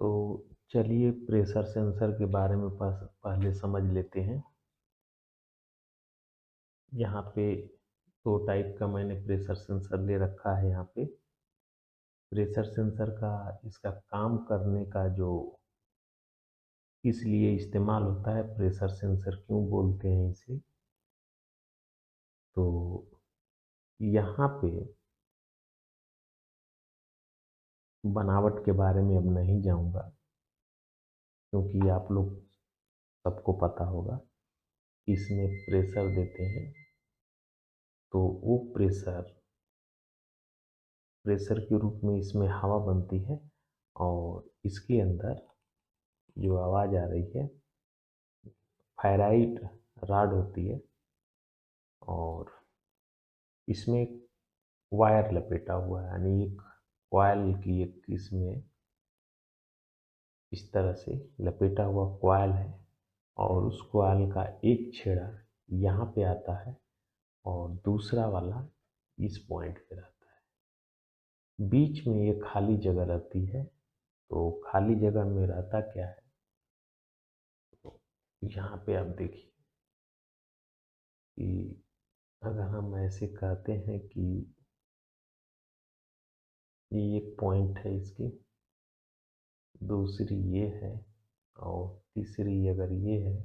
तो चलिए pressure sensor के बारे में पहले समझ लेते हैं। यहाँ पे 2 टाइप का मैंने प्रेशर सेंसर ले रखा है यहाँ पे। प्रेशर सेंसर का इसका काम करने का जो किस लिए इस्तेमाल होता है, प्रेशर सेंसर क्यों बोलते हैं इसे, तो यहाँ पे बनावट के बारे में अब नहीं जाऊँगा, क्योंकि आप लोग सबको पता होगा कि इसमें प्रेशर देते हैं तो वो प्रेशर के रूप में इसमें हवा बनती है और इसके अंदर जो आवाज़ आ रही है फेराइट रॉड होती है और इसमें एक वायर लपेटा हुआ है, यानी एक कॉइल की एक इसमें इस तरह से लपेटा हुआ कॉइल है और उस कॉइल का एक छेड़ा यहाँ पे आता है और दूसरा वाला इस पॉइंट पे रहता है। बीच में ये खाली जगह रहती है, तो खाली जगह में रहता क्या है, तो यहाँ पे आप देखिए कि अगर हम ऐसे कहते हैं कि ये एक पॉइंट है इसकी, दूसरी ये है और तीसरी अगर ये है,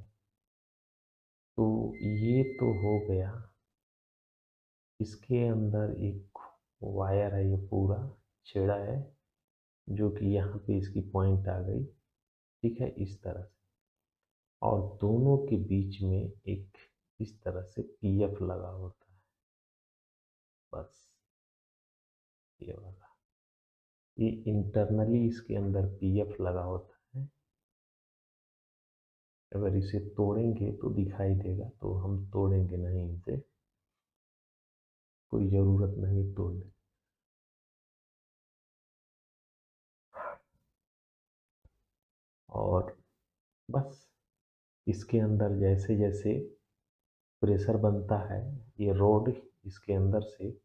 तो ये तो हो गया। इसके अंदर एक वायर है, ये पूरा छेड़ा है जो कि यहाँ पे इसकी पॉइंट आ गई, ठीक है, इस तरह से। और दोनों के बीच में एक इस तरह से पीएफ लगा होता है, बस ये वाला, ये इंटरनली इसके अंदर पीएफ लगा होता है। अगर इसे तोड़ेंगे तो दिखाई देगा, तो हम तोड़ेंगे नहीं, इसे कोई ज़रूरत नहीं तोड़ने। और बस इसके अंदर जैसे जैसे प्रेशर बनता है, ये रॉड इसके अंदर से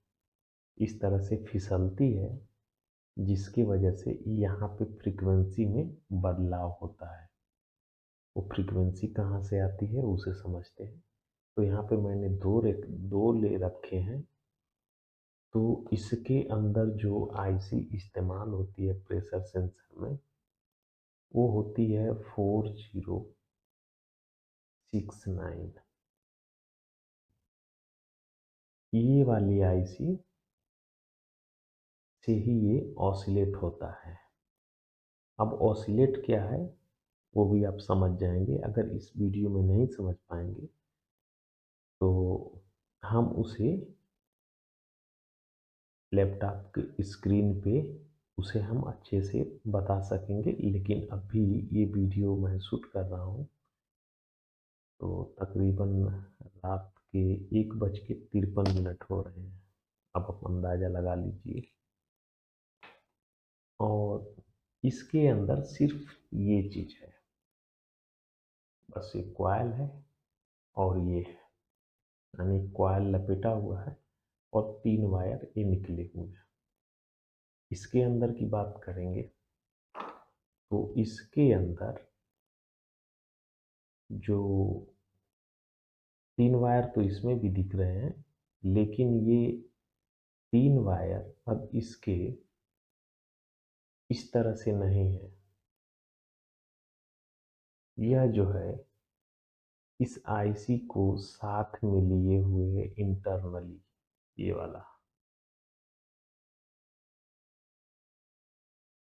इस तरह से फिसलती है, जिसकी वजह से यहाँ पे फ्रीक्वेंसी में बदलाव होता है। वो फ्रीक्वेंसी कहाँ से आती है उसे समझते हैं। तो यहाँ पे मैंने दो ले रखे हैं। तो इसके अंदर जो आईसी इस्तेमाल होती है प्रेशर सेंसर में, वो होती है 4069। ये वाली आईसी से ही ये ऑसिलेट होता है। अब ऑसिलेट क्या है वो भी आप समझ जाएंगे। अगर इस वीडियो में नहीं समझ पाएंगे तो हम उसे लैपटॉप की स्क्रीन पे उसे हम अच्छे से बता सकेंगे, लेकिन अभी ये वीडियो मैं शूट कर रहा हूँ तो तकरीबन रात के 1:53 हो रहे हैं। अब आप अंदाज़ा लगा लीजिए। और इसके अंदर सिर्फ ये चीज़ है, बस एक कॉइल है और ये है, यानी कॉइल लपेटा हुआ है और 3 वायर ये निकले हुए हैं। इसके अंदर की बात करेंगे तो इसके अंदर जो 3 वायर तो इसमें भी दिख रहे हैं, लेकिन ये 3 वायर अब इसके इस तरह से नहीं है। यह जो है इस आईसी को साथ में लिए हुए इंटरनली, ये वाला,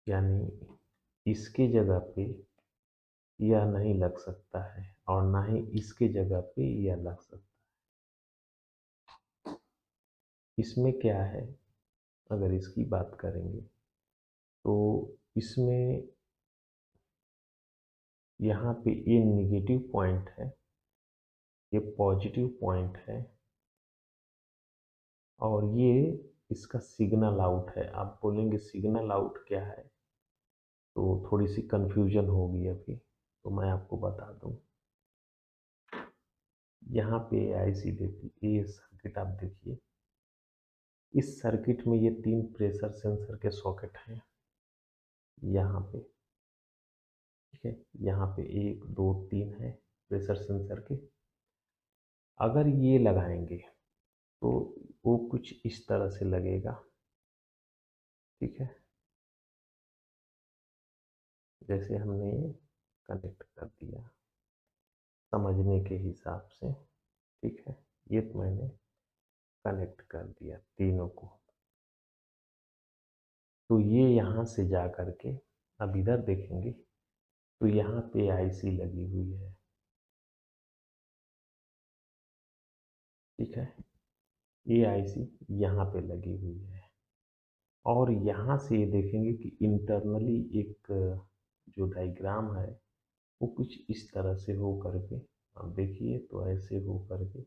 यानी इसके जगह पे यह नहीं लग सकता है और ना ही इसके जगह पे यह लग सकता है। इसमें क्या है, अगर इसकी बात करेंगे तो इसमें यहाँ पे ये निगेटिव पॉइंट है, ये पॉजिटिव पॉइंट है और ये इसका सिग्नल आउट है। आप बोलेंगे सिग्नल आउट क्या है, तो थोड़ी सी कंफ्यूजन होगी अभी, तो मैं आपको बता दूं। यहाँ पे आईसी देती, ये सर्किट आप देखिए, इस सर्किट में ये 3 प्रेशर सेंसर के सॉकेट हैं यहाँ पे। ठीक है। यहाँ पे 1 2 3 है प्रेशर सेंसर के। अगर ये लगाएंगे तो वो कुछ इस तरह से लगेगा, ठीक है। जैसे हमने ये कनेक्ट कर दिया समझने के हिसाब से, ठीक है। ये तो मैंने कनेक्ट कर दिया तीनों को। तो ये यहाँ से जा कर के अब इधर देखेंगे तो यहाँ पे आईसी लगी हुई है, ठीक है। ये आईसी यहाँ पे लगी हुई है और यहाँ से ये देखेंगे कि इंटरनली एक जो डायग्राम है वो कुछ इस तरह से हो करके, आप देखिए तो ऐसे हो करके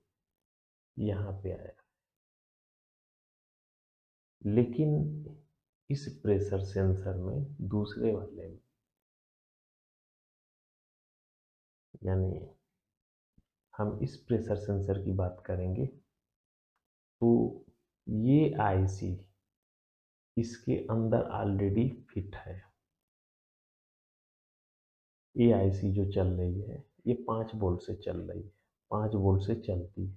यहाँ पे आया। लेकिन इस प्रेशर सेंसर में दूसरे वाले में, यानी हम इस प्रेशर सेंसर की बात करेंगे तो ये आईसी इसके अंदर ऑलरेडी फिट है। ये आईसी जो चल रही है ये 5 वोल्ट से चल रही है, 5 वोल्ट से चलती है,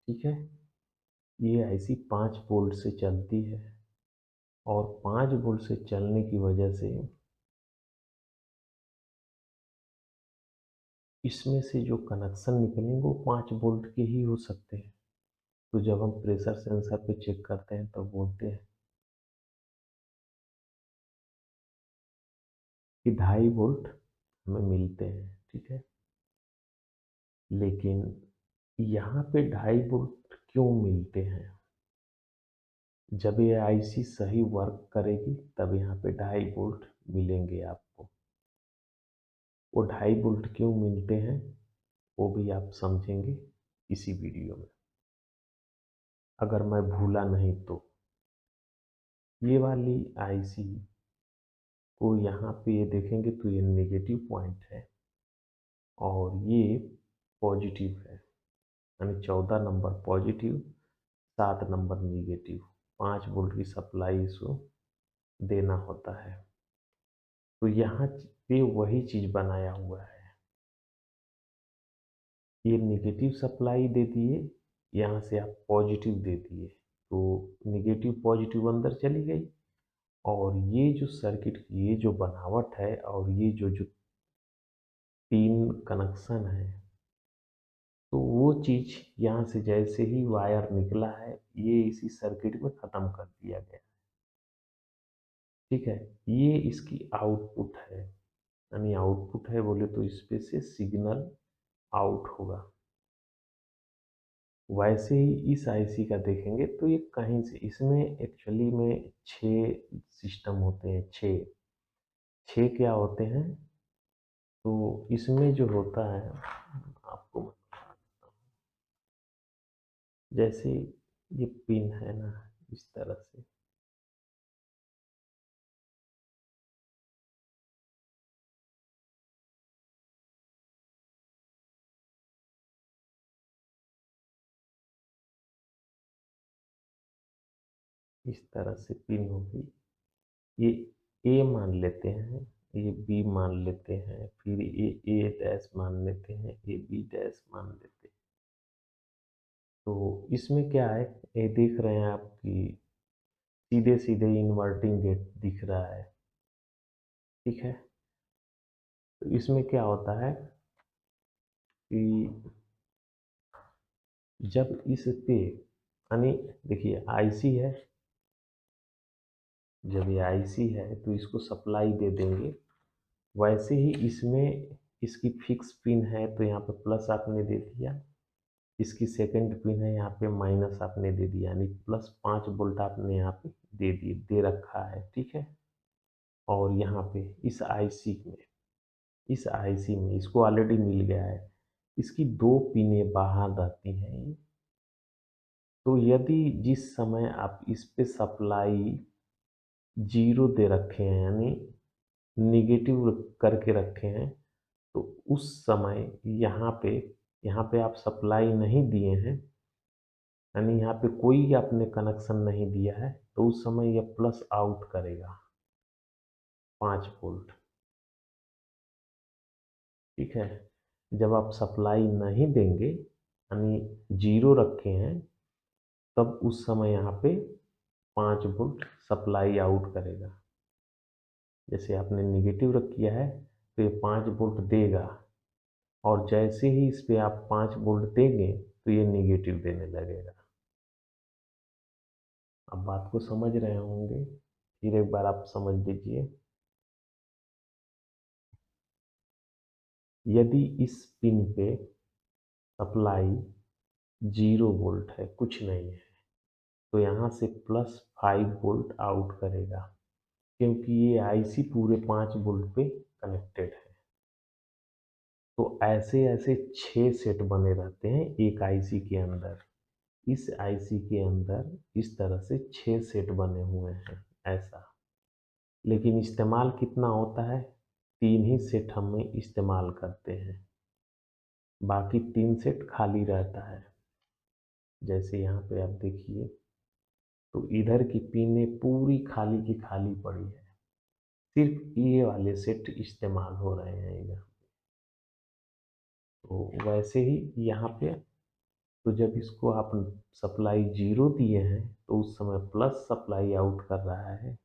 ठीक है। ये आईसी 5 वोल्ट से चलती है और 5 वोल्ट से चलने की वजह से इसमें से जो कनेक्शन निकलेंगे वो 5 वोल्ट के ही हो सकते हैं। तो जब हम प्रेशर सेंसर पे चेक करते हैं तब बोलते हैं कि 2.5 वोल्ट हमें मिलते हैं, ठीक है। लेकिन यहाँ पे 2.5 वोल्ट क्यों मिलते हैं? जब ये आईसी सही वर्क करेगी तब यहाँ पे 2.5 वोल्ट मिलेंगे आपको। वो 2.5 वोल्ट क्यों मिलते हैं वो भी आप समझेंगे इसी वीडियो में, अगर मैं भूला नहीं तो। ये वाली आईसी को यहाँ पे ये देखेंगे तो ये नेगेटिव पॉइंट है और ये पॉजिटिव है, यानी 14 number positive, 7 number negative. 5 volt की सप्लाई इसको देना होता है। तो यहाँ पे वही चीज़ बनाया हुआ है, ये नेगेटिव सप्लाई दे दिए, यहाँ से आप पॉजिटिव दे दिए तो नेगेटिव पॉजिटिव अंदर चली गई और ये जो सर्किट की ये जो बनावट है और ये जो जो 3 कनेक्शन है तो वो चीज़ यहाँ से जैसे ही वायर निकला है ये इसी सर्किट में ख़त्म कर दिया गया, ठीक है। ये इसकी आउटपुट है, यानी आउटपुट है बोले तो इस पे से सिग्नल आउट होगा। वैसे ही इस आईसी का देखेंगे तो ये कहीं से, इसमें एक्चुअली में 6 सिस्टम होते हैं, 6 क्या होते हैं। तो इसमें जो होता है आपको मैं बता देता हूँ। जैसे ये पिन है ना इस तरह से, इस तरह से पिन होगी। ये ए मान लेते हैं, ये बी मान लेते हैं, फिर ये ए डैश मान लेते हैं, ये बी डैश मान लेते हैं। तो इसमें क्या है, ये देख रहे हैं आप कि सीधे सीधे इन्वर्टिंग गेट दिख रहा है, ठीक है। तो इसमें क्या होता है कि जब इस पे, यानी देखिए आईसी है, जब ये आईसी है तो इसको सप्लाई दे देंगे। वैसे ही इसमें इसकी फिक्स पिन है तो यहाँ पे प्लस आपने दे दिया, इसकी सेकंड पिन है यहाँ पे माइनस आपने दे दिया, यानी प्लस 5 वोल्ट आपने यहाँ पे दे दिए, दे रखा है, ठीक है। और यहाँ पे इस आईसी में इसको ऑलरेडी मिल गया है, इसकी 2 पिनें बाहर रहती हैं ये। तो यदि जिस समय आप इस पे सप्लाई 0 दे रखे हैं, यानी निगेटिव करके रखे हैं, तो उस समय यहाँ पे आप सप्लाई नहीं दिए हैं, यानी यहाँ पे कोई आपने कनेक्शन नहीं दिया है, तो उस समय यह प्लस आउट करेगा 5 वोल्ट। ठीक है। जब आप सप्लाई नहीं देंगे यानी जीरो रखे हैं, तब उस समय यहाँ पे 5 वोल्ट सप्लाई आउट करेगा। जैसे आपने निगेटिव रख किया है तो ये 5 वोल्ट देगा, और जैसे ही इस पे आप 5 वोल्ट देंगे तो ये निगेटिव देने लगेगा। अब बात को समझ रहे होंगे, फिर एक बार आप समझ लीजिए। यदि इस पिन पे सप्लाई 0 वोल्ट है, कुछ नहीं है, तो यहाँ से +5 वोल्ट आउट करेगा, क्योंकि ये आईसी पूरे 5 वोल्ट पे कनेक्टेड है। तो ऐसे ऐसे 6 सेट बने रहते हैं एक आईसी के अंदर। इस आईसी के अंदर इस तरह से 6 सेट बने हुए हैं ऐसा। लेकिन इस्तेमाल कितना होता है? 3 ही सेट हम इस्तेमाल करते हैं, बाकी 3 सेट खाली रहता है। जैसे यहाँ पे आप देखिए, तो इधर की पिनें पूरी खाली की खाली पड़ी है, सिर्फ ये वाले सेट इस्तेमाल हो रहे हैं इधर। तो वैसे ही यहाँ पे, तो जब इसको आप सप्लाई 0 दिए हैं तो उस समय प्लस सप्लाई आउट कर रहा है,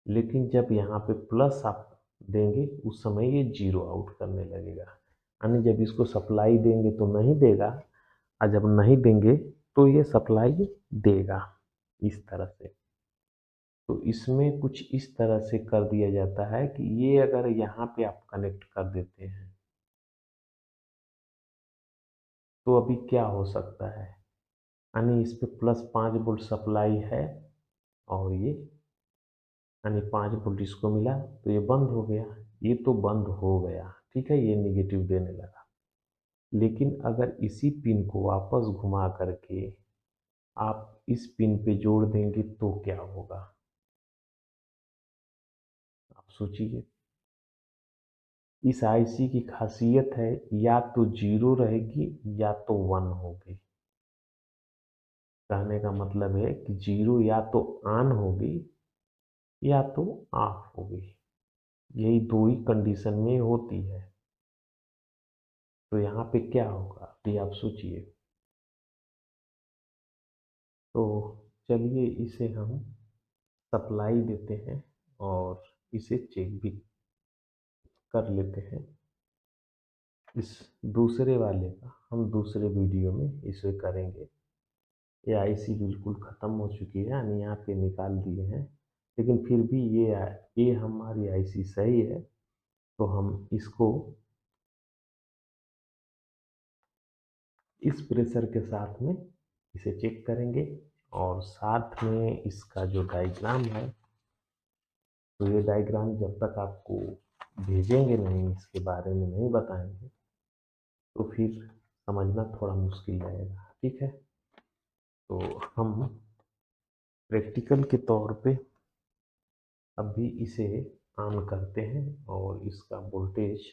लेकिन जब यहाँ पे प्लस आप देंगे उस समय ये 0 आउट करने लगेगा। यानी जब इसको सप्लाई देंगे तो नहीं देगा, और जब नहीं देंगे तो ये सप्लाई देगा, इस तरह से। तो इसमें कुछ इस तरह से कर दिया जाता है कि ये अगर यहाँ पे आप कनेक्ट कर देते हैं तो अभी क्या हो सकता है, यानी इस पे +5 वोल्ट सप्लाई है, और ये यानी 5 वोल्ट इसको मिला तो ये बंद हो गया। ये तो बंद हो गया, ठीक है, ये निगेटिव देने लगा। लेकिन अगर इसी पिन को वापस घुमा करके आप इस पिन पे जोड़ देंगे तो क्या होगा, आप सोचिए। इस आईसी की खासियत है, या तो 0 रहेगी या तो 1 होगी। कहने का मतलब है कि 0 या तो ऑन होगी या तो ऑफ होगी, यही दो ही कंडीशन में होती है। तो यहाँ पे क्या होगा ये आप सोचिए। तो चलिए इसे हम सप्लाई देते हैं और इसे चेक भी कर लेते हैं। इस दूसरे वाले का हम दूसरे वीडियो में इसे करेंगे। ये आईसी बिल्कुल ख़त्म हो चुकी है, यानी यहाँ पे निकाल दिए हैं, लेकिन फिर भी ये हमारी आईसी सही है। तो हम इसको इस प्रेशर के साथ में इसे चेक करेंगे, और साथ में इसका जो डायग्राम है, तो ये डायग्राम जब तक आपको भेजेंगे नहीं, इसके बारे में नहीं बताएंगे, तो फिर समझना थोड़ा मुश्किल रहेगा, ठीक है। तो हम प्रैक्टिकल के तौर पे अभी इसे ऑन करते हैं और इसका वोल्टेज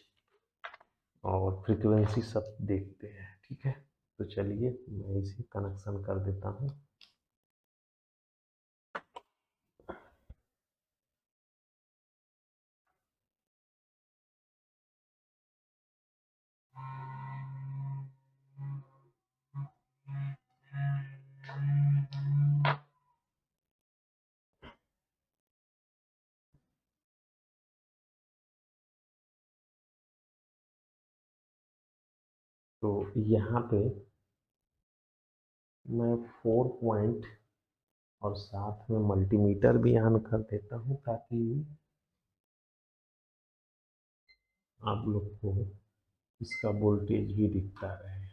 और फ्रीक्वेंसी सब देखते हैं, ठीक है। तो चलिए मैं इसे कनेक्शन कर देता हूँ। तो यहाँ पे मैं 4 पॉइंट और साथ में मल्टीमीटर भी ऑन कर देता हूँ, ताकि आप लोग को इसका वोल्टेज भी दिखता रहे।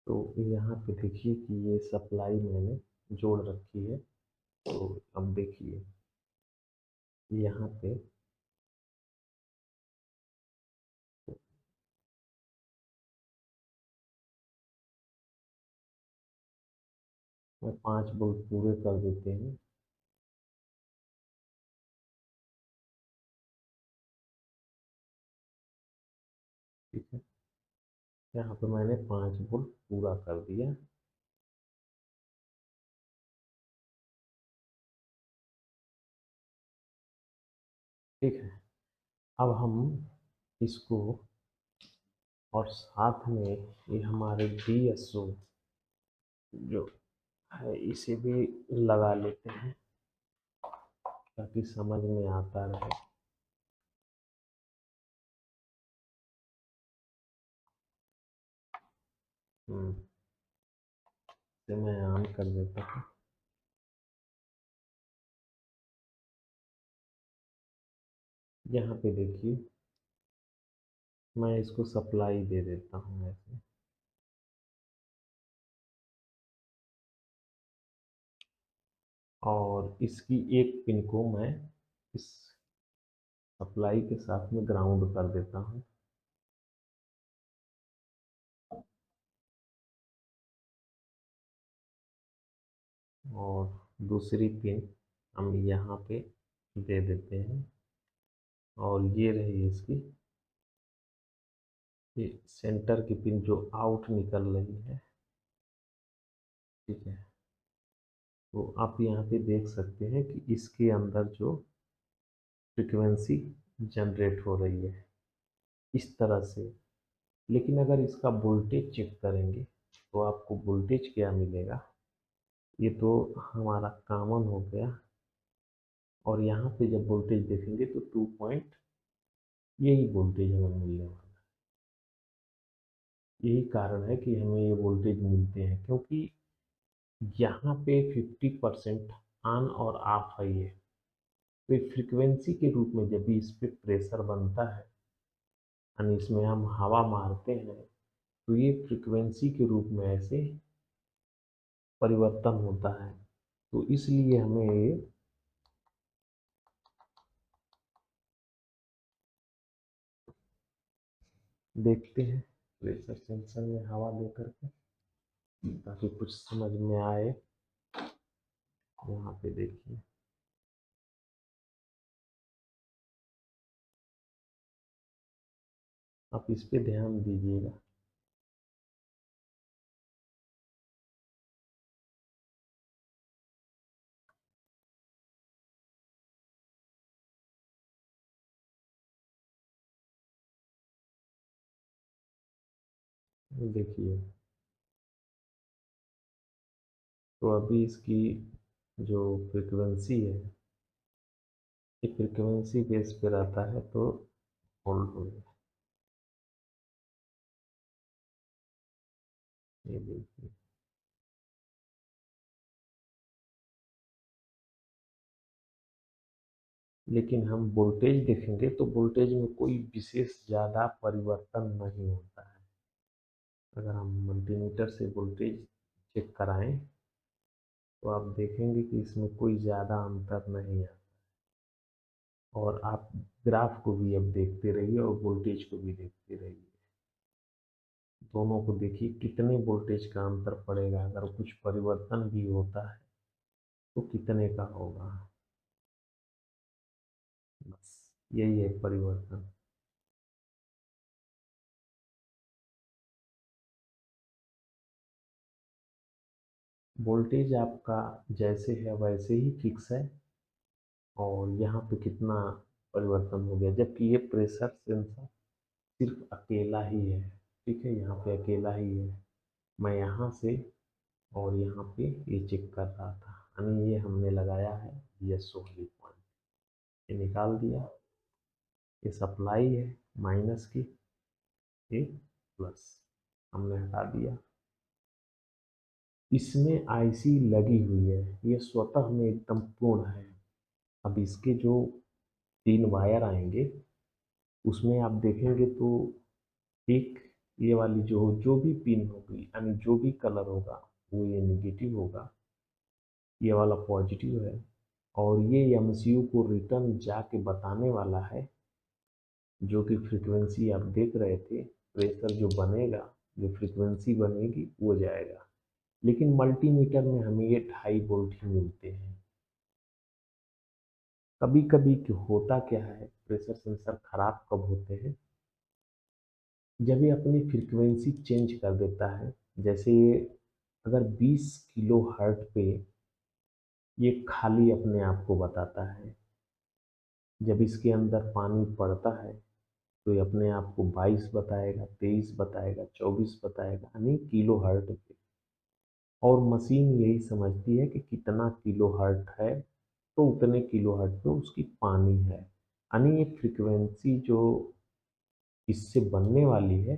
तो यहाँ पे देखिए कि ये सप्लाई मैंने जोड़ रखी है। तो अब देखिए यहाँ पे मैं 5 वोल्ट पूरे कर देते हैं। ठीक है, यहाँ पे मैंने 5 वोल्ट पूरा कर दिया। ठीक है। अब हम इसको और साथ में ये हमारे DSO जो है इसे भी लगा लेते हैं ताकि समझ में आता रहे। इसे मैं ऑन कर देता हूँ। यहाँ पे देखिए मैं इसको सप्लाई दे देता हूँ ऐसे, और इसकी एक पिन को मैं इस सप्लाई के साथ में ग्राउंड कर देता हूँ। और दूसरी पिन हम यहाँ पे दे देते हैं, और ये रही इसकी ये सेंटर की पिन जो आउट निकल रही है। ठीक है, तो आप यहाँ पे देख सकते हैं कि इसके अंदर जो फ्रिक्वेंसी जनरेट हो रही है इस तरह से। लेकिन अगर इसका वोल्टेज चेक करेंगे तो आपको वोल्टेज क्या मिलेगा, ये तो हमारा कॉमन हो गया। और यहाँ पे जब वोल्टेज देखेंगे तो 2 पॉइंट यही वोल्टेज हमें मिलने वाला है। यही कारण है कि हमें ये वोल्टेज मिलते हैं, क्योंकि यहाँ पे 50% ऑन और ऑफ है ये। तो फ्रीक्वेंसी के रूप में जब भी इस पर प्रेशर बनता है यानी इसमें हम हवा मारते हैं तो ये फ्रीक्वेंसी के रूप में ऐसे परिवर्तन होता है। तो इसलिए हमें ये देखते हैं प्रेशर सेंसर में हवा दे करके ताकि कुछ समझ में आए। यहाँ पे देखिए आप इस पे ध्यान दीजिएगा। देखिए तो अभी इसकी जो फ्रीक्वेंसी है ये फ्रीक्वेंसी बेस पे रहता है तो होल्ड हो गया। ये देखिए लेकिन हम वोल्टेज देखेंगे तो वोल्टेज में कोई विशेष ज़्यादा परिवर्तन नहीं होता है। अगर हम मल्टीमीटर से वोल्टेज चेक कराएं तो आप देखेंगे कि इसमें कोई ज़्यादा अंतर नहीं है। और आप ग्राफ को भी अब देखते रहिए और वोल्टेज को भी देखते रहिए, दोनों को देखिए कितने वोल्टेज का अंतर पड़ेगा। अगर कुछ परिवर्तन भी होता है तो कितने का होगा, बस यही है परिवर्तन। वोल्टेज आपका जैसे है वैसे ही फिक्स है, और यहाँ पे कितना परिवर्तन हो गया, जबकि ये प्रेशर सेंसर सिर्फ अकेला ही है। ठीक है, यहाँ पे अकेला ही है। मैं यहाँ से और यहाँ पे ये चेक कर रहा था, यानी ये हमने लगाया है DSO वाली पॉइंट, ये निकाल दिया। ये सप्लाई है माइनस की, ये प्लस हमने हटा दिया। इसमें IC लगी हुई है, ये स्वतः में एकदम पूर्ण है। अब इसके जो 3 वायर आएंगे उसमें आप देखेंगे तो एक ये वाली जो भी पिन होगी यानी जो भी कलर होगा वो ये नेगेटिव होगा, ये वाला पॉजिटिव है। और ये MCU को रिटर्न जाके बताने वाला है जो कि फ्रीक्वेंसी आप देख रहे थे, प्रेशर जो बनेगा, जो फ्रीक्वेंसी बनेगी वो जाएगा। लेकिन मल्टीमीटर में हमें ये 2.5 वोल्ट ही मिलते हैं। कभी कभी होता क्या है, प्रेशर सेंसर खराब कब होते हैं, जब ये अपनी फ्रीक्वेंसी चेंज कर देता है। जैसे ये अगर 20 किलो हर्ट पे ये खाली अपने आप को बताता है, जब इसके अंदर पानी पड़ता है तो ये अपने आप को 22 बताएगा, 23 बताएगा, 24 बताएगा, यानी किलो हर्ट पे। और मशीन यही समझती है कि कितना किलो हर्ट है, तो उतने किलो हर्ट पे उसकी पानी है। यानी ये फ्रीक्वेंसी जो इससे बनने वाली है,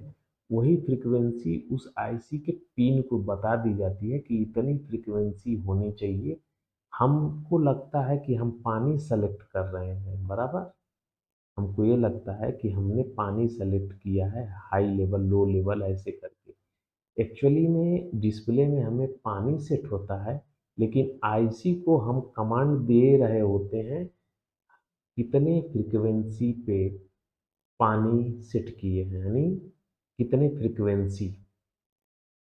वही फ्रीक्वेंसी उस आईसी के पिन को बता दी जाती है कि इतनी फ्रीक्वेंसी होनी चाहिए। हमको लगता है कि हम पानी सेलेक्ट कर रहे हैं, बराबर। हमको ये लगता है कि हमने पानी सेलेक्ट किया है, हाई लेवल, लो लेवल ऐसे करके। एक्चुअली में डिस्प्ले में हमें पानी सेट होता है, लेकिन आईसी को हम कमांड दे रहे होते हैं कितने फ्रीक्वेंसी पे पानी सेट किए हैं, यानी कितने फ्रीक्वेंसी।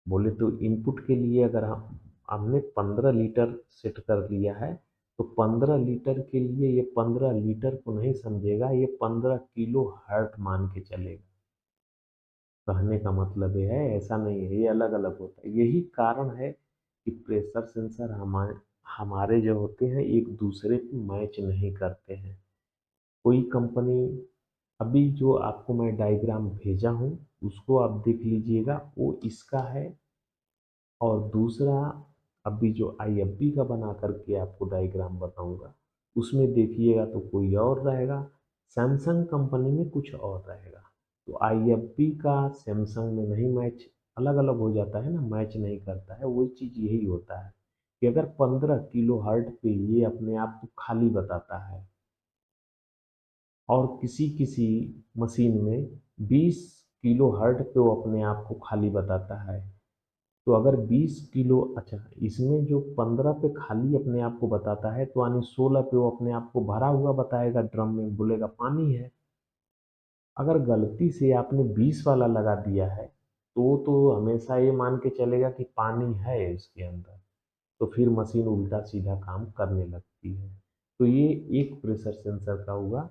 बोले तो इनपुट के लिए अगर हमने 15 लीटर सेट कर लिया है, तो 15 लीटर के लिए ये 15 लीटर को नहीं समझेगा, ये 15 किलो हर्ट मान के चलेगा। कहने का मतलब ये है, ऐसा नहीं है, ये अलग अलग होता है। यही कारण है कि प्रेशर सेंसर हमारे हमारे जो होते हैं एक दूसरे पे मैच नहीं करते हैं। कोई कंपनी, अभी जो आपको मैं डायग्राम भेजा हूँ उसको आप देख लीजिएगा, वो इसका है। और दूसरा अभी जो आईएफबी का बना करके आपको डायग्राम बताऊंगा, उसमें देखिएगा तो कोई और रहेगा, सैमसंग कंपनी में कुछ और रहेगा। तो आईएफबी का सैमसंग में नहीं मैच, अलग अलग हो जाता है ना, मैच नहीं करता है। वही चीज़ यही होता है कि अगर 15 किलो हर्ट पे ये अपने आप को खाली बताता है, और किसी किसी मशीन में 20 किलो हर्ट पे वो अपने आप को खाली बताता है। तो अगर 20 किलो, अच्छा, इसमें जो 15 पे खाली अपने आप को बताता है, तो यानी 16 पे वो अपने आप को भरा हुआ बताएगा, ड्रम में बोलेगा पानी है। अगर गलती से आपने 20 वाला लगा दिया है, तो हमेशा ये मान के चलेगा कि पानी है इसके अंदर, तो फिर मशीन उल्टा सीधा काम करने लगती है। तो ये एक प्रेशर सेंसर का हुआ।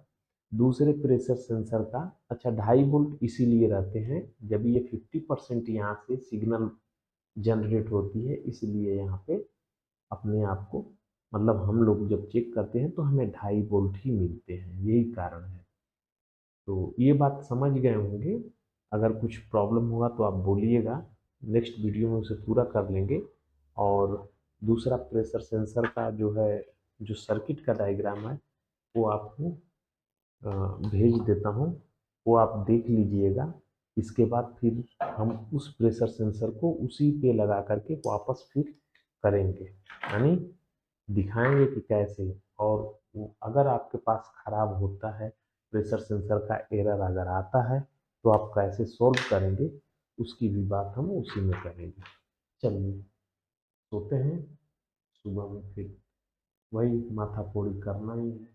दूसरे प्रेशर सेंसर का, अच्छा, 2.5 वोल्ट इसीलिए रहते हैं, जब ये 50% यहाँ से सिग्नल जनरेट होती है, इसलिए यहाँ पे अपने आप को, मतलब हम लोग जब चेक करते हैं तो हमें 2.5 वोल्ट ही मिलते हैं, यही कारण है। तो ये बात समझ गए होंगे। अगर कुछ प्रॉब्लम हुआ तो आप बोलिएगा, नेक्स्ट वीडियो में उसे पूरा कर लेंगे। और दूसरा प्रेशर सेंसर का जो है, जो सर्किट का डायग्राम है, वो आपको भेज देता हूँ, वो आप देख लीजिएगा। इसके बाद फिर हम उस प्रेशर सेंसर को उसी पे लगा करके वापस फिर करेंगे, यानी दिखाएंगे कि कैसे। और अगर आपके पास खराब होता है, प्रेशर सेंसर का एरर अगर आता है, तो आप कैसे सॉल्व करेंगे, उसकी भी बात हम उसी में करेंगे। चलिए सोते हैं, सुबह में फिर वही माथा फोड़ी करना ही है।